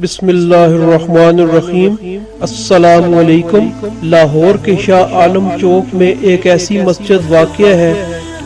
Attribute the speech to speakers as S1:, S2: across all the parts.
S1: بسم اللہ الرحمن الرحیم۔ السلام علیکم۔ لاہور کے شاہ عالم چوک میں ایک ایسی مسجد واقع ہے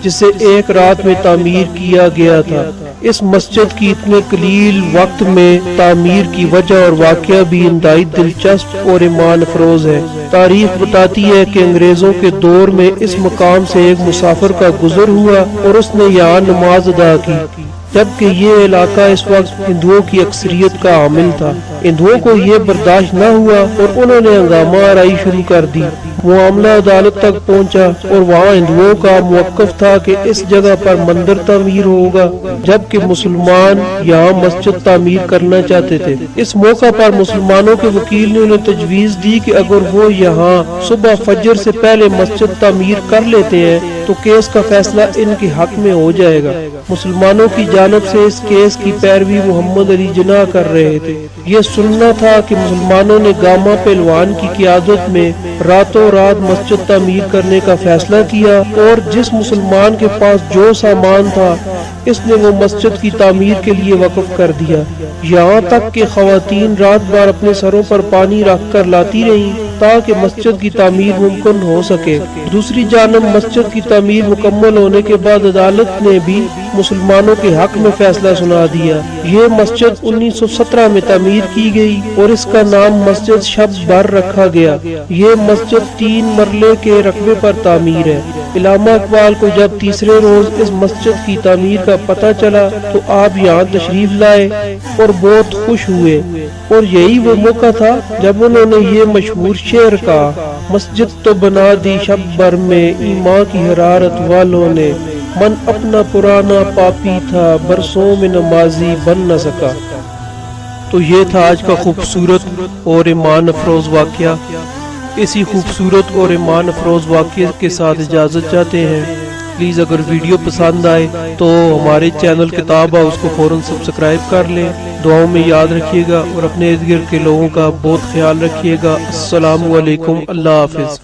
S1: جسے ایک رات میں تعمیر کیا گیا تھا۔ اس مسجد کی اتنے قلیل وقت میں تعمیر کی وجہ اور واقعہ بھی انتہائی دلچسپ اور ایمان افروز ہے۔ تاریخ بتاتی ہے کہ انگریزوں کے دور میں اس مقام سے ایک مسافر کا گزر ہوا اور اس نے یہاں نماز ادا کی، جبکہ یہ علاقہ اس وقت ہندوؤں کی اکثریت کا حامل تھا۔ ہندوؤں کو یہ برداشت نہ ہوا اور انہوں نے ہنگامہ آرائی شروع کر دی۔ معاملہ عدالت تک پہنچا اور وہاں ہندوؤں کا موقف تھا کہ اس جگہ پر مندر تعمیر ہوگا، جبکہ مسلمان یہاں مسجد تعمیر کرنا چاہتے تھے۔ اس موقع پر مسلمانوں کے وکیل نے انہیں تجویز دی کہ اگر وہ یہاں صبح فجر سے پہلے مسجد تعمیر کر لیتے ہیں تو کیس کا فیصلہ ان کے حق میں ہو جائے گا۔ مسلمانوں کی جانب سے اس کیس کی پیروی محمد علی جناح کر رہے تھے۔ یہ سننا تھا کہ مسلمانوں نے گاما پہلوان کی قیادت میں راتوں رات مسجد تعمیر کرنے کا فیصلہ کیا اور جس مسلمان کے پاس جو سامان تھا اس نے وہ مسجد کی تعمیر کے لیے وقف کر دیا، یہاں تک کہ خواتین رات بھر اپنے سروں پر پانی رکھ کر لاتی رہیں تاکہ مسجد کی تعمیر ممکن ہو سکے۔ دوسری جانب مسجد کی تعمیر مکمل ہونے کے بعد عدالت نے بھی مسلمانوں کے حق میں فیصلہ سنا دیا۔ یہ مسجد 1917 میں تعمیر کی گئی اور اس کا نام مسجد شب بر رکھا گیا۔ یہ مسجد 3 مرلے کے رقبے پر تعمیر ہے۔ علامہ اقبال کو جب تیسرے روز اس مسجد کی تعمیر کا پتہ چلا تو آپ یہاں تشریف لائے اور بہت خوش ہوئے، اور یہی وہ موقع تھا جب انہوں نے یہ مشہور شعر کہا: مسجد تو بنا دی شب بر میں ایمان کی حرارت والوں نے، من اپنا پرانا پاپی تھا برسوں میں نمازی بن نہ سکا۔ تو یہ تھا آج کا خوبصورت اور ایمان افروز واقعہ۔ اسی خوبصورت اور ایمان افروز واقعے کے ساتھ اجازت چاہتے ہیں۔ پلیز اگر ویڈیو پسند آئے تو ہمارے چینل کتاب ہاؤس کو فوراً سبسکرائب کر لیں۔ دعاؤں میں یاد رکھیے گا اور اپنے ارد گرد کے لوگوں کا بہت خیال رکھیے گا۔ السلام علیکم، اللہ حافظ۔